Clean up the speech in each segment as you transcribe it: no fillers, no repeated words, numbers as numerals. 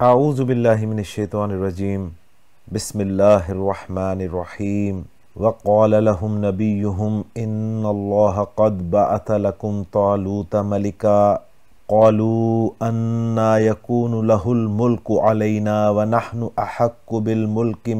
आऊज़ु बिल्लाहि मिनश्शैतानिर्रजीम बिस्मिल्लाहिर्रहमानिर्रहीम वक़ाल लहुम नबियुहुम इन्नल्लाह क़द बअथ लकुम तालूत मलिका क़ालू अन्ना यकूनु लहुल मुल्कु अलैना व नहनु अहक्कु बिल मुल्कि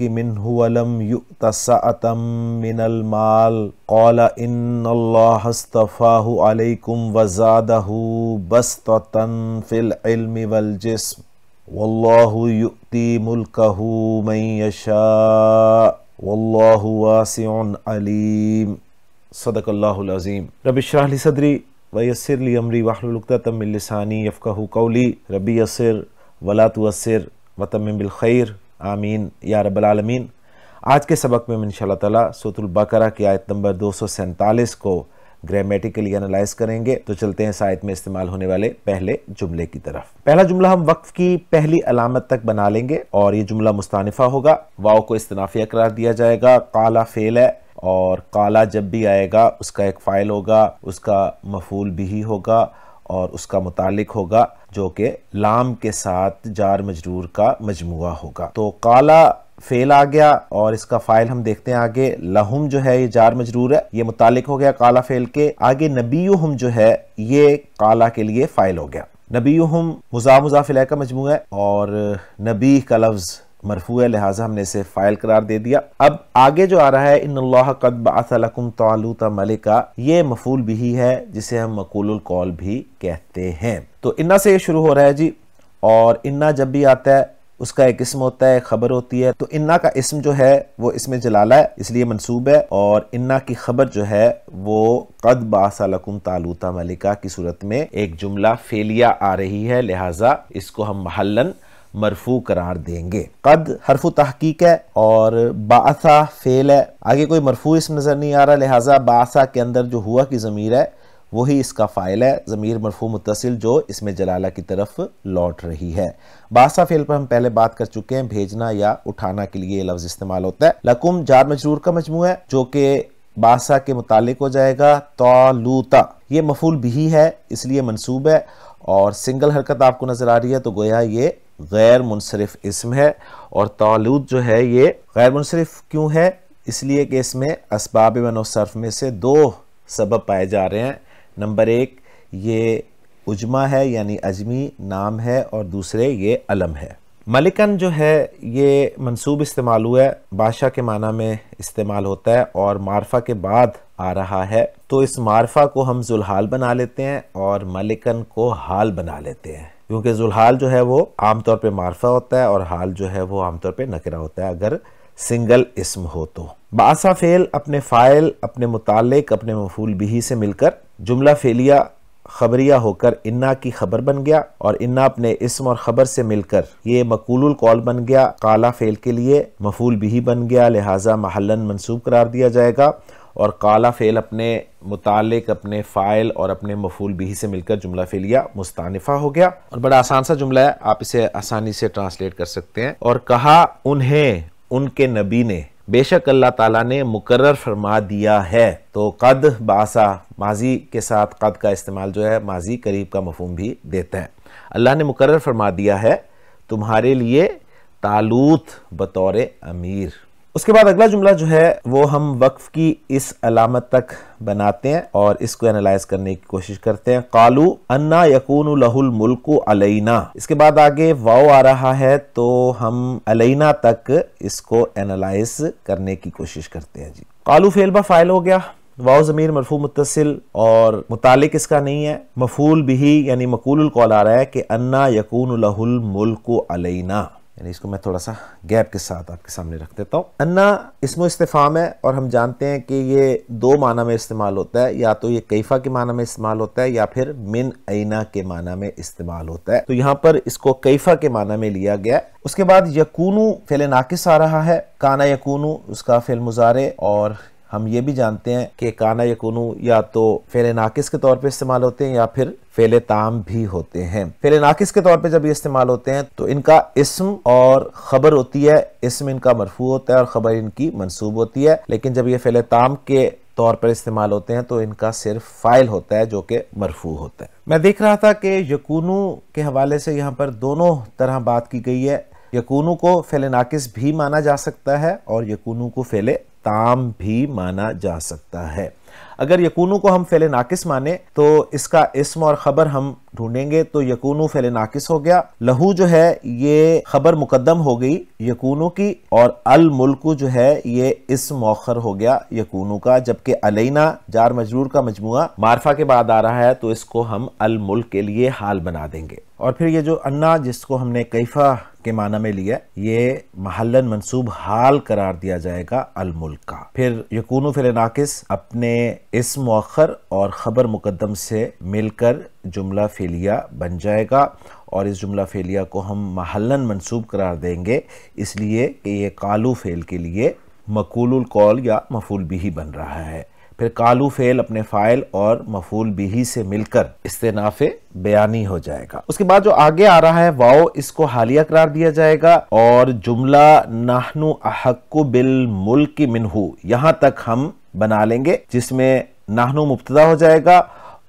मिन्हु व लम युअत सअतम मिनल माल क़ाल इन्नल्लाह अस्तफ़ाहु अलैकुम व ज़ादहु बस्ततन फ़िल इल्मि वल जिस्म वल्लाहु युअती मुल्कहु मन यशा वल्लाहु वासिउन अलीम। सदक़ल्लाहुल अज़ीम। रब्बि इश्रह ली सदरी व यस्सिर ली अमरी वहलुल उक़दतम मिन लिसानी यफ़क़हू क़ौली रब्बि यस्सिर वला तुअस्सिर व तम्मिम बिल खैर आमीन या रब्बल आलमीन। आज के सबक में इंशाअल्लाह ताला सूरतुल बकरा की आयत नंबर 247 को ग्रामेटिकली एनालाइज करेंगे। तो चलते हैं इस आयत में इस्तेमाल होने वाले पहले जुमले की तरफ। पहला जुमला हम वक्फ की पहली अलामत तक बना लेंगे और ये जुमला मुस्तानिफा होगा। वाव को इस्तिनाफिया करार दिया जाएगा। काला फेल है और काला जब भी आएगा उसका एक फ़ाइल होगा, उसका मफूल बिही होगा और उसका मुतालिक होगा जो कि लाम के साथ जार मजरूर का मजमुआ होगा। तो काला फेल आ गया और इसका फाइल हम देखते हैं आगे। लहुम जो है ये जार मजरूर है, ये मुतालिक हो गया काला फेल के। आगे नबीयुहुम जो है ये काला के लिए फाइल हो गया। नबीयुहुम मुज़ाफ मुज़ाफ इलैह का मजमूआ है और नबी का लफ्ज मरफू है, लिहाजा हमने इसे फाइल करार दे दिया। अब आगे जो आ रहा है इन्नल्लाह क़द बअथ लकुम तालूत मलिका, ये मफूल बिही है जिसे हम मक़ूलुल कौल भी कहते हैं। तो इन्ना से ये शुरू हो रहा है जी। और इन्ना जब भी आता है उसका एक इस्म होता है, खबर होती है। तो इन्ना का इस्म जो है वो इसमें जलाला है, इसलिए मंसूब है। और इन्ना की खबर जो है वो क़द बअथ लकुम तालूत मलिका की सूरत में एक जुमला फेलिया आ रही है, लिहाजा इसको हम महल्लन मरफू करार देंगे। कद हरफु तहकीक है और बासा फेल है। आगे कोई मरफू इसम नजर नहीं आ रहा, लिहाजा बासा के अंदर जो हुआ की ज़मीर है वही इसका फ़ाइल है। ज़मीर मरफू मुत्तसिल जो इसमें जलाला की तरफ लौट रही है। बासा फेल पर हम पहले बात कर चुके हैं, भेजना या उठाना के लिए ये लफ्ज़ इस्तेमाल होता है। लकुम जार मजरूर का मजमू है जो कि बासा के मुतालिक हो जाएगा। तालूता ये मफूल बिही है इसलिए मंसूब है और सिंगल हरकत आपको नजर आ रही है, तो गोया ये गैर मुनसरिफ इस्म है। और तालूत जो है ये गैर मुनसरिफ क्यों है? इसलिए कि इसमें असबाब व सर्फ में से दो सबब पाए जा रहे हैं। नंबर एक, ये उजमा है यानी अजमी नाम है और दूसरे ये अलम है। मलिकन जो है ये मंसूब इस्तेमाल हुआ है, बादशाह के माना में इस्तेमाल होता है और मारफा के बाद आ रहा है। तो इस मारफा को हम जुल्हाल बना लेते हैं और मलिकन को हाल बना लेते हैं, क्योंकि जुल्हाल जो है वो आमतौर पे मारफा होता है और हाल जो है वो आमतौर पे नकरा होता है अगर सिंगल इस्म हो। तो बासा फेल अपने फाइल, अपने मुतालिक, अपने मफूल बिही से मिलकर जुमला फेलिया खबरिया होकर इन्ना की खबर बन गया और इन्ना अपने इस्म और खबर से मिलकर ये मक़ूलुल कौल बन गया। काला फेल के लिए मफूल बिही बन गया, लिहाजा महल्लन मंसूब करार दिया जाएगा। और काला फेल अपने मुतालिक, अपने फ़ाइल और अपने मफूल बिही से मिलकर जुमला फेलिया मुस्तानिफा हो गया। और बड़ा आसान सा जुमला है, आप इसे आसानी से ट्रांसलेट कर सकते हैं। और कहा उन्हें उनके नबी ने, बेशक अल्लाह ताला ने मुकर्रर फरमा दिया है। तो कद बासा माजी के साथ कद का इस्तेमाल जो है माजी करीब का मफहूम भी देता है। अल्लाह ने मुकर्रर फरमा दिया है तुम्हारे लिए तालूत बतौर अमीर। उसके बाद अगला जुमला जो है वो हम वक्फ की इस अलामत तक बनाते हैं और इसको एनालाइज करने की कोशिश करते हैं। कालू अन्ना यकूनु लहुल मुल्कु अलैना, इसके बाद आगे वाव आ रहा है तो हम अलैना तक इसको एनालाइज करने की कोशिश करते हैं जी। कालू फेल बा फाइल हो गया, वाव ज़मीर मरफू मुत्तसिल और मुतालिक इसका नहीं है। मफूल बिही यानी मक़ूलुल कौल आ रहा है कि अन्ना यकूनु लहुल मुल्कु अलैना, यानी इसको मैं थोड़ा सा गैप के साथ आपके सामने रख देता हूँ। अन्ना इस्मो इस्तिफाम है और हम जानते हैं कि ये दो माना में इस्तेमाल होता है, या तो ये कैफा के माना में इस्तेमाल होता है या फिर मिन ऐना के माना में इस्तेमाल होता है। तो यहाँ पर इसको कैफा के माना में लिया गया। उसके बाद यकूनु फेल नाकिस आ रहा है, काना यकूनु उसका फेल मुजारे। और हम ये भी जानते हैं कि काना यकूनु या तो फेल नाकिस के तौर पे इस्तेमाल होते हैं या फिर फेल ताम भी होते हैं। फेल नाकिस के तौर पे जब ये इस्तेमाल होते हैं तो इनका इस्म और खबर होती है, इस्म इनका मरफू होता है और खबर इनकी मंसूब होती है। लेकिन जब ये फेल ताम के तौर पर इस्तेमाल होते हैं, तो इनका सिर्फ फाइल होता है जो कि मरफू होता है। मैं देख रहा था कि यकूनू के हवाले से यहाँ पर दोनों तरह बात की गई है। यकूनू को फ़ेल नाकिस भी माना जा सकता है और यकूनू को फ़ेल ताम भी माना जा सकता है। अगर यकूनू को हम फ़ेल नाकिस माने तो इसका इस्म और ख़बर हम ढूंढेंगे, तो यकूनू फ़ेल नाकिस हो गया। लहू जो है ये ख़बर मुकद्दम हो गई यकूनू की, और अल मुल्कु जो है ये इस्म मौखर हो गया यकूनू का, जबकि अलैना जार मजरूर का मजमुआ मारफा के बाद आ रहा है, तो इसको हम अल मुल्क के लिए हाल बना देंगे। और फिर ये जो अन्ना जिसको हमने कैफा के माना में लिया, ये महल्लन मंसूब हाल करार दिया जाएगा अल मुल्क का। फिर यकूनू फ़ेल नाकिस अपने इस्म मुअख्खर और ख़बर मुकद्दम से मिलकर जुमला फ़ेलिया बन जाएगा, और इस जुमला फ़ेलिया को हम महल्लन मंसूब करार देंगे, इसलिए कि ये कालू फ़ेल के लिए मक़ूलुल कौल या मफ़ूल बिही बन रहा है। फिर कालू फ़ेल अपने फ़ाइल और मफ़ूल बिही से मिलकर इस्तेनाफ़े बयानी हो जाएगा। उसके बाद जो आगे आ रहा है वाओ, इसको हालिया करार दिया जाएगा, और जुमला नहनु अहक्कु बिल मुल्कि मिन्हु यहाँ तक हम बना लेंगे, जिसमें नहनु मुब्तदा हो जाएगा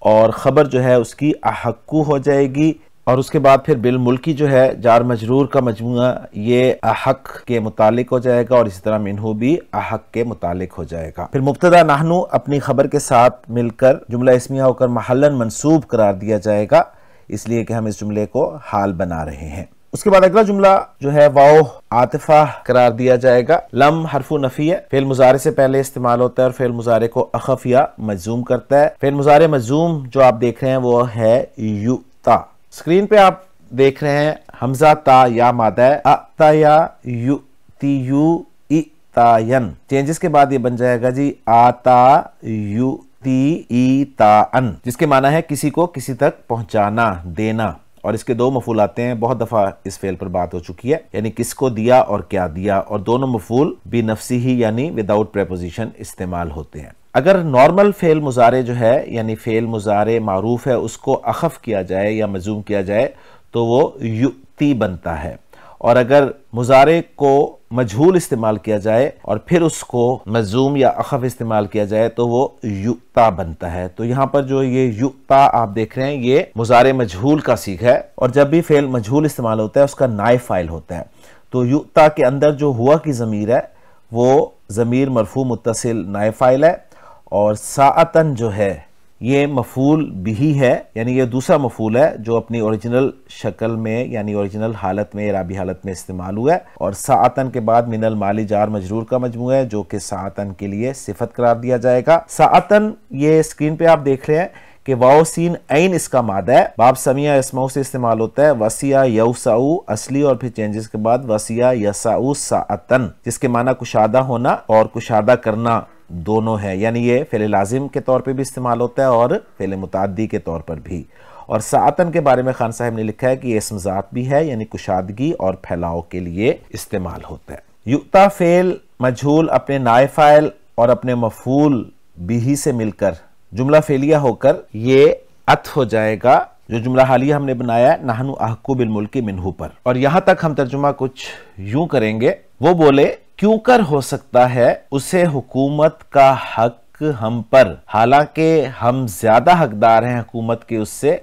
और ख़बर जो है उसकी अहक्कु हो जाएगी, और उसके बाद फिर बिल मुल्की जो है जार मजरूर का मजमूआ ये अहक के मुतालिक हो जाएगा, और इसी तरह मिन्हु भी अहक के मुतालिक हो जाएगा। फिर मुब्तदा नहनु अपनी खबर के साथ मिलकर जुमला इस्मिया होकर महल्लन मंसूब करार दिया जाएगा, इसलिए कि हम इस जुमले को हाल बना रहे हैं। उसके बाद अगला जुमला जो है वाओ आतिफा करार दिया जाएगा। लम हरफु नफी है, फेल मुजारे से पहले इस्तेमाल होता है और फेल मुजारे को अखफ या मजूम करता है। फेल मुजारे मजूम जो आप देख रहे हैं वो है युता। स्क्रीन पे आप देख रहे हैं हमजा ता या मादा है, अता या यु ती यु इ तायन। चेंजेस के बाद ये बन जाएगा जी आता यु ती ई ताअन, जिसके माना है किसी को किसी तक पहुंचाना, देना। और इसके दो मफूल आते हैं, बहुत दफा इस फेल पर बात हो चुकी है, यानी किसको दिया और क्या दिया, और दोनों मफूल भी नफ्सी ही यानी विदाउट प्रेपोजिशन इस्तेमाल होते हैं। अगर नॉर्मल फेल मुजारे जो है यानी फेल मुजारे मारूफ है उसको अखफ किया जाए या मजूम किया जाए तो वो युक्ति बनता है, और अगर मुजारे को मजहूल इस्तेमाल किया जाए और फिर उसको मजूम या अखफ इस्तेमाल किया जाए तो वो युक्ता बनता है। तो यहाँ पर जो ये युक्ता आप देख रहे हैं ये मुजारे मजहूल का सीग है, और जब भी फेल मजहूल इस्तेमाल होता है उसका नाइब फाइल होता है। तो युक्ता के अंदर जो हुआ की ज़मीर है वो ज़मीर मरफू मुत्तसिल नाइब फाइल है, और साअतन जो है ये मफूल बिही है, यानी ये दूसरा मफूल है जो अपनी ओरिजिनल शक्ल में यानी ओरिजिनल हालत में इराबी हालत में इस्तेमाल हुआ है। और साअतन के बाद मिनल माली जार मजरूर का मजमूआ है जो कि साअतन के लिए सिफत करार दिया जाएगा। साअतन ये स्क्रीन पे आप देख रहे हैं कि वाओ सीन ऐन इसका मादा है, बाब समिया इसमाउ से इस्तेमाल होता है। वसिया यौसाउ असली और फिर चेंजेस के बाद वसिया यसाउ साअतन, जिसके माना कुशादा होना और कुशादा करना दोनों है, यानी ये फेल लाजिम के तौर पे भी इस्तेमाल होता है और फेल मुताद्दी के तौर पर भी। और साअतन के बारे में खान साहब ने लिखा है कि ये इस्म ज़ात भी है, यानी कुशादगी और फैलाव के लिए इस्तेमाल होता है। युक्ता फेल मजहूल अपने नाइब फाइल और अपने मफूल बिही से मिलकर जुमला फेलिया होकर ये अत्फ हो जाएगा, जो जुमला हालिया हमने बनाया है नहनु अहक्कु बिल मुल्कि मिन्हु पर। और यहां तक हम तर्जुमा कुछ यूं करेंगे, वो बोले क्यों कर हो सकता है उसे हुकूमत का हक हम पर, हालांकि हम ज्यादा हकदार हैं हुकूमत के उससे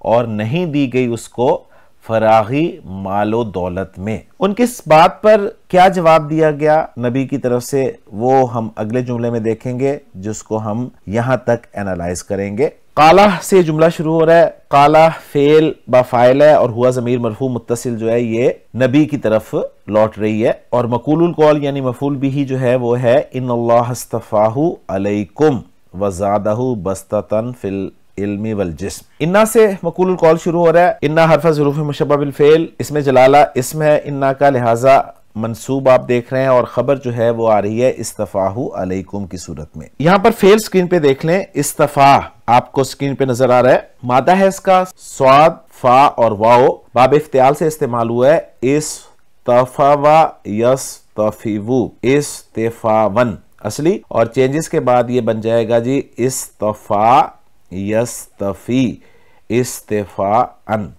और नहीं दी गई उसको फरागी मालो दौलत में। उनकी इस बात पर क्या जवाब दिया गया नबी की तरफ से वो हम अगले जुमले में देखेंगे, जिसको हम यहां तक एनालाइज करेंगे। काला से जुमला शुरू हो रहा है, काला फेल बाफाइल है और हुआ ज़मीर मरफू मुत्तसिल जो है ये नबी की तरफ लौट रही है। और मकूलुल कौल यानी मफूल बिही जो है वो है इन्नल्लाह अस्तफ़ाहु अलैकुम वज़ादहु बस्ततन फिल इल्मी वल जिस्म। इन्ना से मकूलुल कौल शुरू हो रहा है। इन्ना हरफ़ ज़ुरूफ़ मुशब्बह बिल फ़ेल, इसमें जलाला इसम है इन्ना का, लिहाजा मंसूब आप देख रहे हैं, और खबर जो है वो आ रही है इस्तफ़ाहु अलैकुम की सूरत में। यहाँ पर फेल स्क्रीन पे देख लें, इस्तफ़ा आपको स्क्रीन पे नजर आ रहा है, मादा है इसका स्वाद फा और वाओ, बाब इफ्तियाल से इस्तेमाल हुआ है इस्तफ़ावा यस्तफ़िवु इस्तिफ़ावन असली, और चेंजेस के बाद ये बन जाएगा जी इस्तफ़ा यस्तफ़ी इस्तिफ़ाअन।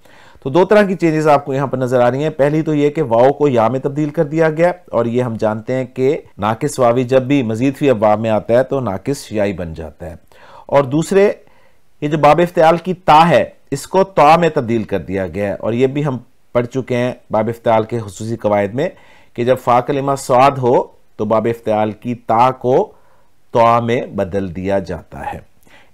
तो दो तरह की चेंजेस आपको यहाँ पर नजर आ रही हैं। पहली तो ये कि वाव को या में तब्दील कर दिया गया, और ये हम जानते हैं कि नाकिस वावी जब भी मजीद फी अब्वाब में आता है तो नाकिस याई बन जाता है। और दूसरे, ये जो बाब इफ्तिआल की ता है इसको ता में तब्दील कर दिया गया है, और ये भी हम पढ़ चुके हैं बाब इफ्तिआल के खुसूसी कवायद में कि जब फा कलिमा स्वाद हो तो बाब इफ्तिआल की ता को ता में बदल दिया जाता है।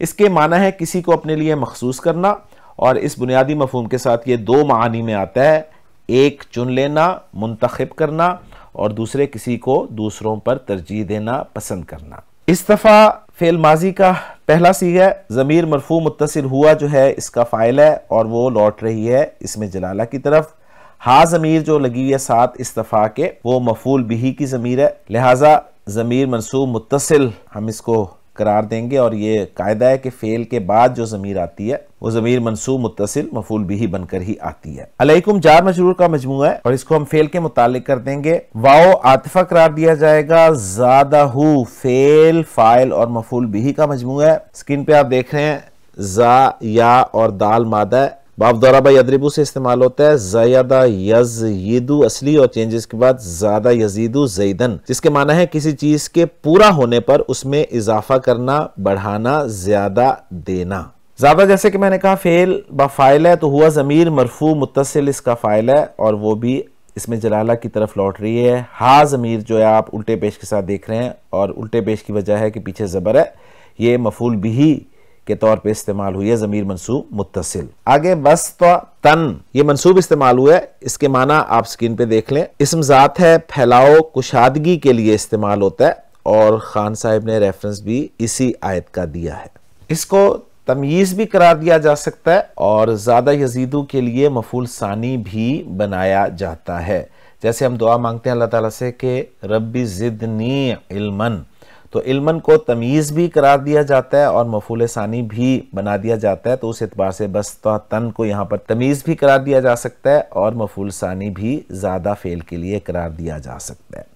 इसके माना है किसी को अपने लिए मखसूस करना, और इस बुनियादी मफहूम के साथ ये दो मानी में आता है, एक चुन लेना, मुंतखब करना, और दूसरे किसी को दूसरों पर तरजीह देना, पसंद करना। इस दफा फेल माजी का पहला सीगा है, ज़मीर मरफू मुत्तसिल हुआ जो है इसका फाइल है और वो लौट रही है इसमें जलाला की तरफ। हा ज़मीर जो लगी हुई है साथ इस्तफा के वो मफूल बिही की ज़मीर है, लिहाजा ज़मीर मनसूब मुत्तसिल हम इसको करार देंगे, और ये कायदा है कि फेल के बाद जो ज़मीर आती है वो ज़मीर मनसूब मुत्तसिल मफूल बिही बनकर ही आती है। अलैकुम जार मजरूर का मजमूआ है और इसको हम फेल के मुतालिक कर देंगे। वाओ आतिफा करार दिया जाएगा, ज़ादहू फेल फाइल और मफूल बिही का मजमूआ है। स्क्रीन पे आप देख रहे हैं जा या और दाल मादा है, बाब दौराबा यदरिबू से इस्तेमाल होता है, ज़यादा यज़यिदु असली और चेंजेस के बाद ज़्यादा यज़ीदु ज़ैदन, जिसके माना है किसी चीज के पूरा होने पर उसमें इजाफा करना, बढ़ाना, ज्यादा देना। ज़्यादा जैसे कि मैंने कहा फेल बाफाइल है तो हुआ ज़मीर मरफू मुत्तसिल इसका फाइल है और वो भी इसमें जलाला की तरफ लौट रही है। हा ज़मीर जो है आप उल्टे पेश के साथ देख रहे हैं, और उल्टे पेश की वजह है कि पीछे ज़बर है, ये मफूल बिही के तौर पे इस्तेमाल हुई है ज़मीर मनसूब मुत्तसिल। आगे बस तो तन ये मनसूब इस्तेमाल हुआ है, इसके माना आप स्क्रीन पे देख लें। इस्म ज़ात है, फैलाओ कुशादगी के लिए इस्तेमाल होता है, और खान साहब ने रेफरेंस भी इसी आयत का दिया है। इसको तमयीज़ भी करार दिया जा सकता है, और ज़्यादा यजीदू के लिए मफूल सानी भी बनाया जाता है। जैसे हम दुआ मांगते हैं अल्लाह ताला से कि रब्बी ज़िदनी इल्मन, तो इल्मन को तमीज़ भी करार दिया जाता है और मफूल सानी भी बना दिया जाता है, तो उस एतबार से बस तन को यहाँ पर तमीज़ भी करार दिया जा सकता है और मफूल सानी भी ज़्यादा फेल के लिए करार दिया जा सकता है।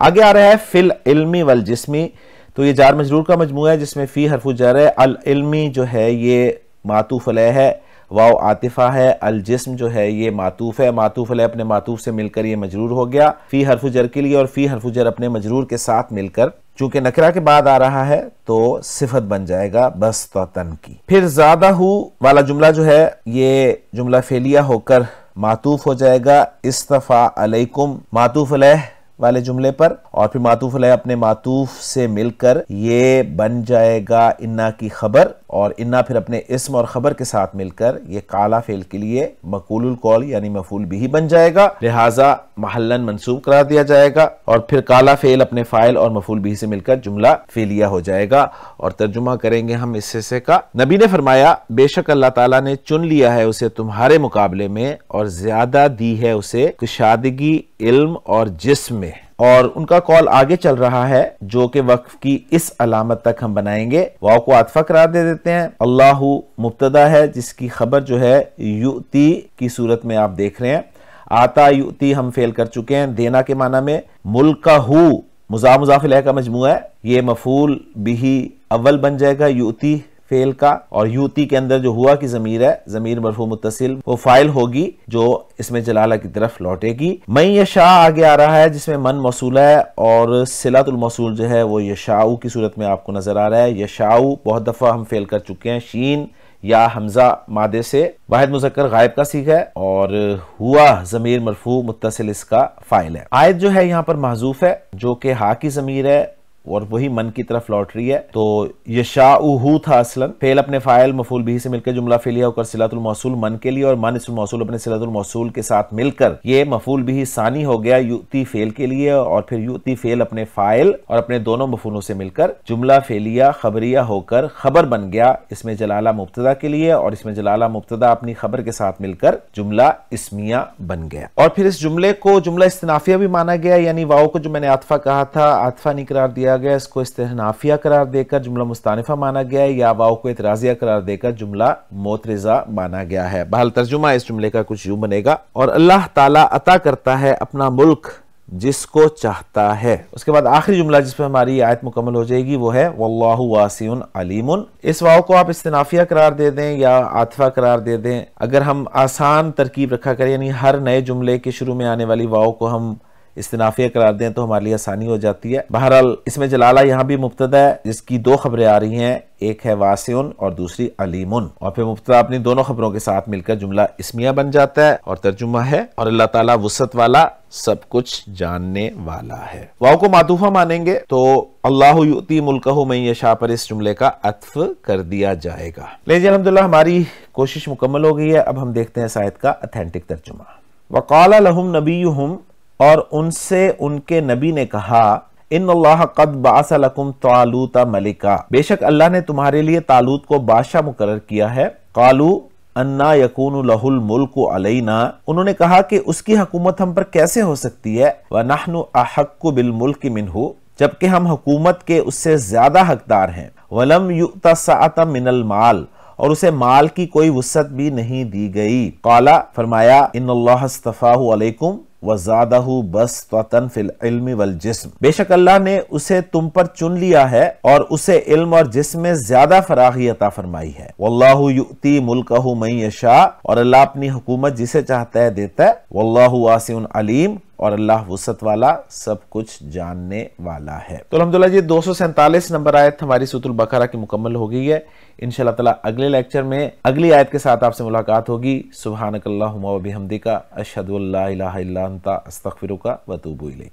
आगे आ रहा है फिल इल्मी वल जिस्मी, तो ये जार मजरूर का मजमूआ है जिसमें फ़ी हरफु जर है। अल इल्मी जो है ये मातूफ अलैह है, वाव आतिफा है, अल जिस्म जो है ये मातूफ है, मातूफ अलैह अपने मातूफ से मिलकर ये मजरूर हो गया फ़ी हरफु जर के लिए, और फ़ी हरफु जर अपने मजरूर के साथ मिलकर चूंकि नकरा के बाद आ रहा है तो सिफत बन जाएगा बस तो तन की। फिर ज़्यादा हु वाला जुमला जो है ये जुमला फेलिया होकर मातूफ हो जाएगा इस्तफा अलैकुम मातूफ अलैह वाले जुमले पर, और फिर मातूफ अलैह अपने मातूफ से मिलकर ये बन जाएगा इन्ना की खबर, और इन्ना फिर अपने इस्म और खबर के साथ मिलकर ये काला फेल के लिए मकूलुल कौल यानी मफूल बिही बन जाएगा, लिहाजा महल्लन मंसूब करार दिया जाएगा, और फिर काला फेल अपने फाइल और मफूल बिही से मिलकर जुमला फेलिया हो जाएगा। और तर्जुमा करेंगे हम इस हिस्से का। नबी ने फरमाया बेशक अल्लाह ताला ने चुन लिया है उसे तुम्हारे मुकाबले में और ज्यादा दी है उसे कुशादगी इल्म और जिस्म में, और उनका कॉल आगे चल रहा है जो कि वक्फ की इस अलामत तक हम बनाएंगे। वाव को आतफा करार दे देते हैं। अल्लाहु मुब्तदा है जिसकी खबर जो है युती की सूरत में आप देख रहे हैं। आता युती हम फेल कर चुके हैं देना के माना में। मुल्काहु मुजाफ इलैह का मजमूआ है, ये मफूल बिही अव्वल बन जाएगा युती फेल का, और युती के अंदर जो हुआ की जमीर है जमीर मरफू मुत्तसिल वो फाइल होगी जो इसमें जलाला की तरफ लौटेगी। मैं यशा आगे आ रहा है जिसमें मन मौसूल है, और सिलातुल मौसूल जो है वो यशाऊ की सूरत में आपको नजर आ रहा है। यशाऊ बहुत दफा हम फेल कर चुके हैं, शीन या हमजा मादे से वाहिद मुज़क्कर गायब का सीखा है, और हुआ जमीर मरफू मुत्तसिल इसका फाइल है। आयत जो है यहाँ पर महजूफ है जो कि हा की जमीर है और वही मन की तरफ लौट रही है, तो यशाउहु था असलन, फेल अपने फाइल मफूल बिही से मिलकर जुमला फेलिया होकर सिलातुल मौसूल मन के लिए, और मन इस्मुल मौसूल अपने सिलातुल मौसूल के साथ मिलकर ये मफूल बिही सानी हो गया युती फेल के लिए, और फिर युती फेल अपने फाइल और अपने दोनों मफूलों से मिलकर जुमला फेलिया खबरिया होकर खबर बन गया इसमें जलाला मुब्तदा के लिए, और इसमें जलाला मुब्तदा अपनी खबर के साथ मिलकर जुमला इस्मिया बन गया। और फिर इस जुमले को जुमला इस्तिनाफिया भी माना गया, यानी वाव को जो मैंने आतफा कहा था आतफा नहीं करार दिया गया, इसको इस्तिनाफिया करार देकर जुमला मुस्तानिफा माना गया है, या वाव को इतराजिया करार देकर जुमला मोतरिजा माना गया है। बहल तर्जुमा इस जुमले का कुछ यूं बनेगा, और अल्लाह ताला अता करता है अपना मुल्क जिसको चाहता है। उसके बाद आखिरी जुमला जिस पर हमारी आयत मुकम्मल हो जाएगी वो है वल्लाहु वासिउन अलीमुन। इस वाव को आप इस्तिनाफिया करार दे दें या आतिफा करार दे दें। अगर हम आसान तरकीब रखा करें, यानी हर नए जुमले के शुरू में आने वाली वाव को हम इस्तिनाफिया करार दें तो हमारे लिए आसानी हो जाती है। बहरहाल इसमें जलाला यहाँ भी मुब्तदा है जिसकी दो खबरें आ रही हैं, एक है वासिउन और दूसरी अलीमुन, और फिर मुब्तदा अपनी दोनों खबरों के साथ मिलकर जुमला इस्मिया बन जाता है और तर्जुमा है और अल्लाह ताला वुसअत वाला, सब कुछ जानने वाला है। वाव को मातूफा मानेंगे तो अल्लाहु युती मुल्कहु मन यशा पर इस जुमले का अत्फ कर दिया जाएगा। लीजिए अल्हम्दुलिल्लाह हमारी कोशिश मुकम्मल हो गई है। अब हम देखते हैं इस आयत का अथेंटिक तर्जुमा। वक़ाला लहुम नबियुहुम, और उनसे उनके नबी ने कहा, इन्नल्लाह क़द बअस लकुम तालूत मलिका, बेशक अल्लाह ने तुम्हारे लिए तालूत को बादशाह मुकर्रर किया है। कालू अन्ना यकूनु लहुल मुल्कु अलैना, उन्होंने कहा कि उसकी हुकूमत हम पर कैसे हो सकती है। व नहनु अहक्कु बिल मुल्कि मिन्हु, जबकि हम हुकूमत के उससे ज्यादा हकदार हैं। वलम युअता सअतम मिनल माल, और उसे माल की कोई वुसअत भी नहीं दी गई। काला, फरमाया, इन्नल्लाह अस्तफाहु अलैकुम वज़ादहु बसतन फिल इल्मि वल जिस्म, बेशक अल्लाह ने उसे तुम पर चुन लिया है और उसे इल्म और जिस्म में ज्यादा फरागी अता फरमाई है। वल्लाहु युती मुल्कहु मन यशा, और अल्लाह अपनी हुकूमत जिसे चाहता है देता है। वल्लाहु वासिउन अलीम, और अल्लाह वुसअत वाला, सब कुछ जानने वाला है। तो अल्हम्दुलिल्लाह ये 247 नंबर आयत हमारी सूरह अल बकरा की मुकम्मल हो गई है। इंशाअल्लाह ताला अगले लेक्चर में अगली आयत के साथ आपसे मुलाकात होगी। सुब्हानकल्लाहुम्मा व बिहम्दिका अशहदु अल्ला इलाहा इल्ला अंता अस्तगफिरुका व अतूबु इलैक।